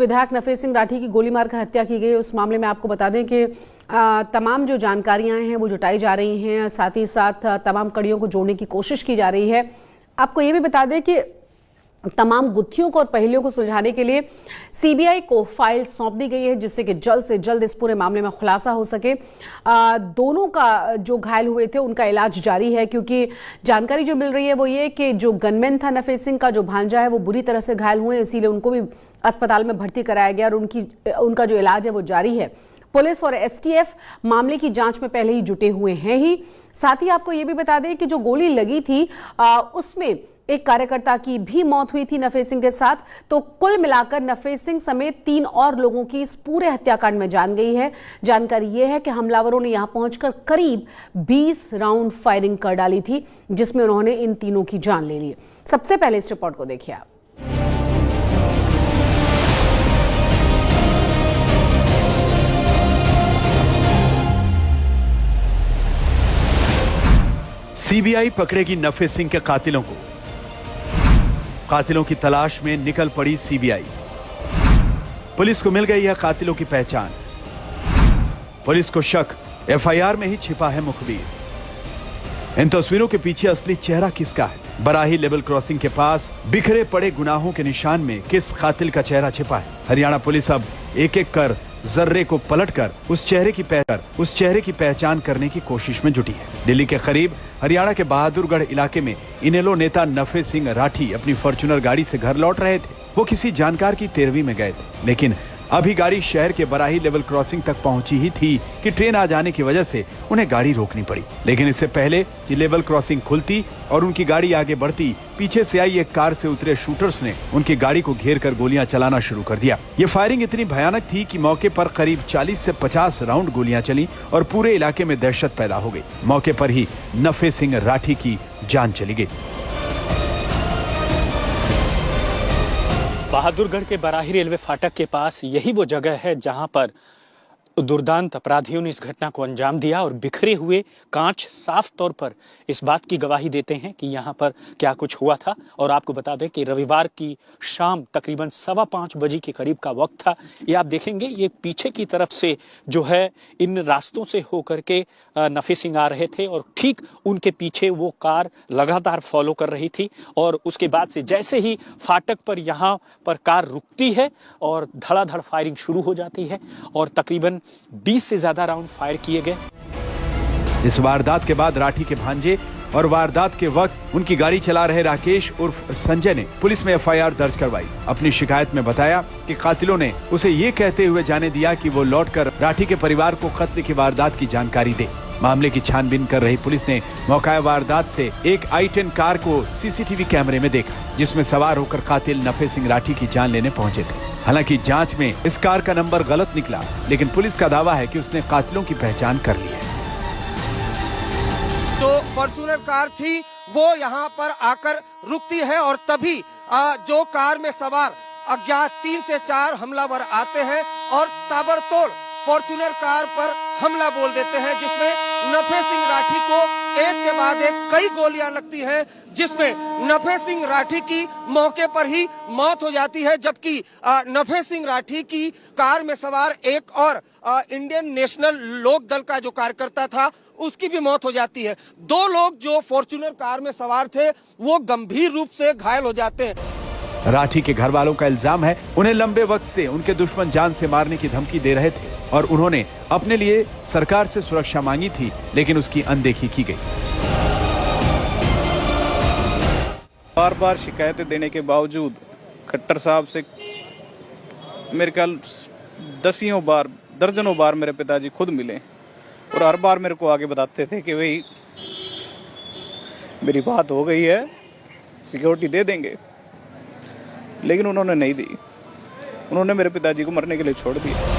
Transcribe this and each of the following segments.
विधायक नफे सिंह राठी की गोली मारकर हत्या की गई। उस मामले में आपको बता दें कि तमाम जो जानकारियां हैं वो जुटाई जा रही हैं, साथ ही साथ तमाम कड़ियों को जोड़ने की कोशिश की जा रही है। आपको ये भी बता दें कि तमाम गुत्थियों को और पहेलियों को सुलझाने के लिए सीबीआई को फाइल सौंप दी गई है, जिससे कि जल्द से जल्द इस पूरे मामले में खुलासा हो सके। दोनों का जो घायल हुए थे उनका इलाज जारी है, क्योंकि जानकारी जो मिल रही है वो ये कि जो गनमैन था नफे सिंह का जो भांजा है वो बुरी तरह से घायल हुए, इसीलिए उनको भी अस्पताल में भर्ती कराया गया और उनका जो इलाज है वो जारी है। पुलिस और एसटीएफ मामले की जांच में पहले ही जुटे हुए हैं ही। साथ ही आपको ये भी बता दें कि जो गोली लगी थी उसमें एक कार्यकर्ता की भी मौत हुई थी नफे सिंह के साथ। तो कुल मिलाकर नफे सिंह समेत 3 और लोगों की इस पूरे हत्याकांड में जान गई है। जानकारी यह है कि हमलावरों ने यहां पहुंचकर करीब 20 राउंड फायरिंग कर डाली थी, जिसमें उन्होंने इन तीनों की जान ले ली। सबसे पहले इस रिपोर्ट को देखिए आप। सीबीआई पकड़ेगी नफे सिंह के कातिलों को। कातिलों की तलाश में निकल पड़ी सीबीआई। पुलिस को मिल गई है कातिलों की पहचान। पुलिस को शक एफआईआर में ही छिपा है मुखबिर। इन तस्वीरों के पीछे असली चेहरा किसका है? बराही लेवल क्रॉसिंग के पास बिखरे पड़े गुनाहों के निशान में किस कातिल का चेहरा छिपा है? हरियाणा पुलिस अब एक एक कर जर्रे को पलटकर उस चेहरे की पहचान करने की कोशिश में जुटी है। दिल्ली के करीब हरियाणा के बहादुरगढ़ इलाके में इनेलो नेता नफे सिंह राठी अपनी फॉर्च्यूनर गाड़ी से घर लौट रहे थे। वो किसी जानकार की तेरहवीं में गए थे, लेकिन अभी गाड़ी शहर के बराही लेवल क्रॉसिंग तक पहुंची ही थी कि ट्रेन आ जाने की वजह से उन्हें गाड़ी रोकनी पड़ी। लेकिन इससे पहले कि लेवल क्रॉसिंग खुलती और उनकी गाड़ी आगे बढ़ती, पीछे से आई एक कार से उतरे शूटर्स ने उनकी गाड़ी को घेर कर गोलियां चलाना शुरू कर दिया। ये फायरिंग इतनी भयानक थी कि मौके पर करीब 40 से 50 राउंड गोलियां चली और पूरे इलाके में दहशत पैदा हो गई। मौके पर ही नफे सिंह राठी की जान चली गई। बहादुरगढ़ के बराही रेलवे फाटक के पास यही वो जगह है जहां पर दुर्दांत अपराधियों ने इस घटना को अंजाम दिया और बिखरे हुए कांच साफ तौर पर इस बात की गवाही देते हैं कि यहाँ पर क्या कुछ हुआ था। और आपको बता दें कि रविवार की शाम तकरीबन 5:15 बजे के करीब का वक्त था। ये आप देखेंगे, ये पीछे की तरफ से जो है इन रास्तों से होकर के नफे सिंह आ रहे थे और ठीक उनके पीछे वो कार लगातार फॉलो कर रही थी। और उसके बाद से जैसे ही फाटक पर यहाँ पर कार रुकती है और धड़ाधड़ फायरिंग शुरू हो जाती है और तकरीबन 20 से ज्यादा राउंड फायर किए गए। इस वारदात के बाद राठी के भांजे और वारदात के वक्त उनकी गाड़ी चला रहे राकेश उर्फ संजय ने पुलिस में एफआईआर दर्ज करवाई। अपनी शिकायत में बताया कि कातिलों ने उसे ये कहते हुए जाने दिया कि वो लौटकर राठी के परिवार को कत्ल की वारदात की जानकारी दे। मामले की छानबीन कर रही पुलिस ने मौका वारदात से एक i10 कार को सीसीटीवी कैमरे में देखा, जिसमें सवार होकर कातिल नफे सिंह राठी की जान लेने पहुंचे थे। हालांकि जांच में इस कार का नंबर गलत निकला, लेकिन पुलिस का दावा है कि उसने कातिलों की पहचान कर ली है। जो फॉर्च्यूनर कार थी वो यहाँ पर आकर रुकती है और तभी जो कार में सवार अज्ञात 3 से 4 हमलावर आते हैं और ताबड़तोड़ फॉर्च्यूनर कार पर हमला बोल देते हैं, जिसमें नफे सिंह राठी को एक के बाद एक कई गोलियां लगती हैं, जिसमें नफे सिंह राठी की मौके पर ही मौत हो जाती है, जबकि नफे सिंह राठी की कार में सवार एक और इंडियन नेशनल लोक दल का जो कार्यकर्ता था उसकी भी मौत हो जाती है। 2 लोग जो फॉर्च्यूनर कार में सवार थे वो गंभीर रूप से घायल हो जाते हैं। राठी के घर वालों का इल्जाम है उन्हें लंबे वक्त से उनके दुश्मन जान से मारने की धमकी दे रहे थे और उन्होंने अपने लिए सरकार से सुरक्षा मांगी थी, लेकिन उसकी अनदेखी की गई। बार बार शिकायतें देने के बावजूद खट्टर साहब से मेरे ख्याल दर्जनों बार मेरे पिताजी खुद मिले और हर बार मेरे को आगे बताते थे कि भाई मेरी बात हो गई है, सिक्योरिटी दे देंगे, लेकिन उन्होंने नहीं दी। उन्होंने मेरे पिताजी को मरने के लिए छोड़ दिया।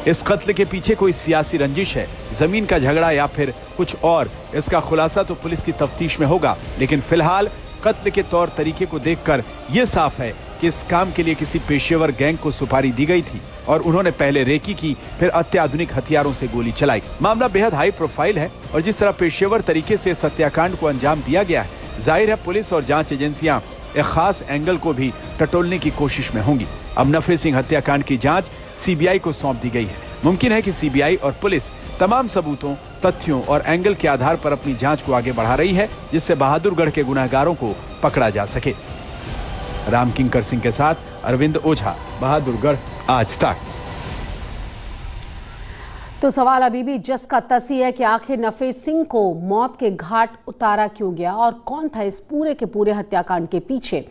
इस कत्ल के पीछे कोई सियासी रंजिश है, जमीन का झगड़ा या फिर कुछ और, इसका खुलासा तो पुलिस की तफ्तीश में होगा। लेकिन फिलहाल कत्ल के तौर तरीके को देखकर यह साफ है कि इस काम के लिए किसी पेशेवर गैंग को सुपारी दी गई थी और उन्होंने पहले रेकी की, फिर अत्याधुनिक हथियारों से गोली चलाई। मामला बेहद हाई प्रोफाइल है और जिस तरह पेशेवर तरीके से इस हत्याकांड को अंजाम दिया गया है, जाहिर है पुलिस और जांच एजेंसियां एक खास एंगल को भी टटोलने की कोशिश में होंगी। अब नफे सिंह हत्याकांड की जांच सीबीआई को सौंप दी गई है। मुमकिन है कि सीबीआई और पुलिस तमाम सबूतों, तथ्यों और एंगल के आधार पर अपनी जांच को आगे बढ़ा रही है, जिससे बहादुरगढ़ के गुनहगारों को पकड़ा जा सके। राम किंकर सिंह के साथ अरविंद ओझा, बहादुरगढ़, आज तक। तो सवाल अभी भी जस का तस ही है कि आखिर नफे सिंह को मौत के घाट उतारा क्यों गया और कौन था इस पूरे के पूरे हत्याकांड के पीछे।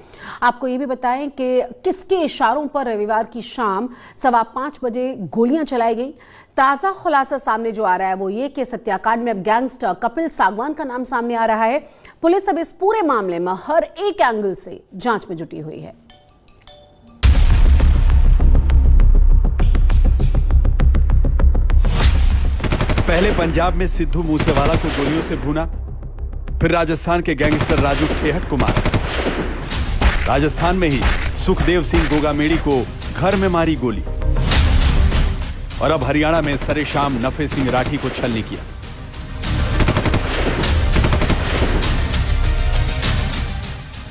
आपको ये भी बताएं कि किसके इशारों पर रविवार की शाम 5:15 बजे गोलियां चलाई गई। ताजा खुलासा सामने जो आ रहा है वो ये कि इस हत्याकांड में अब गैंगस्टर कपिल सांगवान का नाम सामने आ रहा है। पुलिस अब इस पूरे मामले में हर एक एंगल से जांच में जुटी हुई है। पहले पंजाब में सिद्धू मूसेवाला को गोलियों से भूना, फिर राजस्थान के गैंगस्टर राजू ठेहट को मारा, राजस्थान में ही सुखदेव सिंह गोगामेड़ी को घर में मारी गोली, और अब हरियाणा में सरेशाम नफे सिंह राठी को छलनी किया।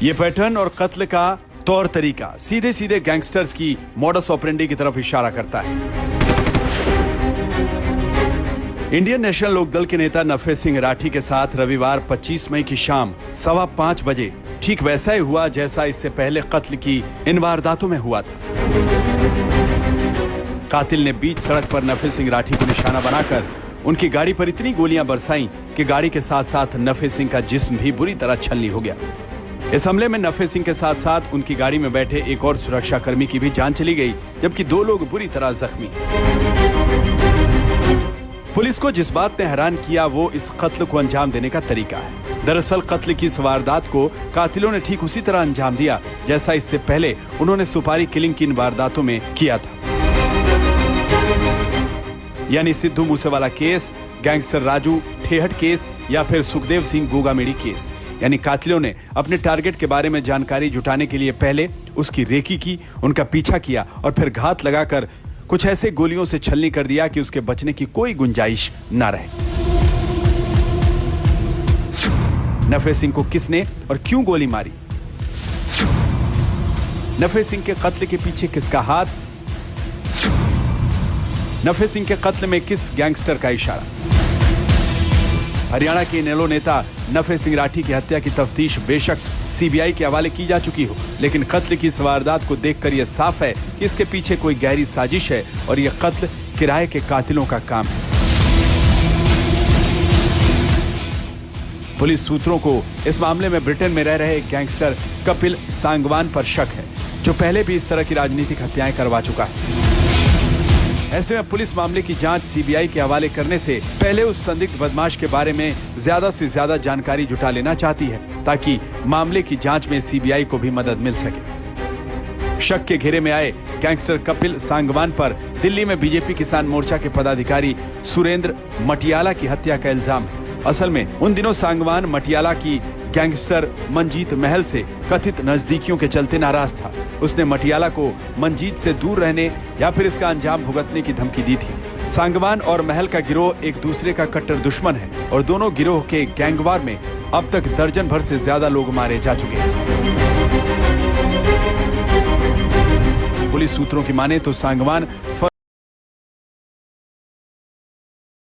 यह पैटर्न और कत्ल का तौर तरीका सीधे सीधे गैंगस्टर्स की मॉडस ऑपरेंडी की तरफ इशारा करता है। इंडियन नेशनल लोकदल के नेता नफे सिंह राठी के साथ रविवार 25 मई की शाम 5:15 बजे ठीक वैसा ही हुआ जैसा इससे पहले कत्ल की इन वारदातों में हुआ था। कातिल ने बीच सड़क पर नफे सिंह राठी को निशाना बनाकर उनकी गाड़ी पर इतनी गोलियां बरसाईं कि गाड़ी के साथ साथ नफे सिंह का जिस्म भी बुरी तरह छलनी हो गया। इस हमले में नफे सिंह के साथ साथ उनकी गाड़ी में बैठे एक और सुरक्षा कर्मी की भी जान चली गई, जबकि 2 लोग बुरी तरह जख्मी। पुलिस को जिस बात ने हैरान किया वो इस कत्ल को अंजाम देने का तरीका है। दरअसल कत्ल की इस वारदात को कातिलों ने ठीक उसी तरह अंजाम दिया जैसा इससे पहले उन्होंने सुपारी किलिंग की इन वारदातों में किया था। यानी Sidhu Moosewala case, gangster Raju Thehat case या फिर सुखदेव सिंह गोगामेड़ी केस। यानी कातिलों ने अपने टारगेट के बारे में जानकारी जुटाने के लिए पहले उसकी रेकी की, उनका पीछा किया और फिर घात लगाकर कुछ ऐसे गोलियों से छलनी कर दिया कि उसके बचने की कोई गुंजाइश ना रहे। नफे सिंह को किसने और क्यों गोली मारी? नफे सिंह के कत्ल के पीछे किसका हाथ? नफे सिंह के कत्ल में किस गैंगस्टर का इशारा? हरियाणा के इनेलो नेता नफे सिंह राठी की हत्या की तफ्तीश बेशक सीबीआई के हवाले की जा चुकी हो, लेकिन कत्ल की इस वारदात को देखकर यह साफ है कि इसके पीछे कोई गहरी साजिश है और यह कत्ल किराए के कातिलों का काम है। पुलिस सूत्रों को इस मामले में ब्रिटेन में रह रहे गैंगस्टर कपिल सांगवान पर शक है, जो पहले भी इस तरह की राजनीतिक हत्याएं करवा चुका है। ऐसे में पुलिस मामले की जांच सीबीआई के हवाले करने से पहले उस संदिग्ध बदमाश के बारे में ज्यादा से ज्यादा जानकारी जुटा लेना चाहती है, ताकि मामले की जांच में सीबीआई को भी मदद मिल सके। शक के घेरे में आए गैंगस्टर कपिल सांगवान पर दिल्ली में बीजेपी किसान मोर्चा के पदाधिकारी सुरेंद्र मटियाला की हत्या का इल्जाम है। असल में उन दिनों सांगवान मटियाला की गैंगस्टर मंजीत महल से कथित नजदीकियों के चलते नाराज था। उसने मटियाला को मंजीत से दूर रहने या फिर इसका अंजाम भुगतने की धमकी दी थी। सांगवान और महल का गिरोह एक दूसरे का कट्टर दुश्मन है और दोनों गिरोह के गैंगवार में अब तक दर्जन भर से ज्यादा लोग मारे जा चुके हैं। पुलिस सूत्रों की माने तो सांगवान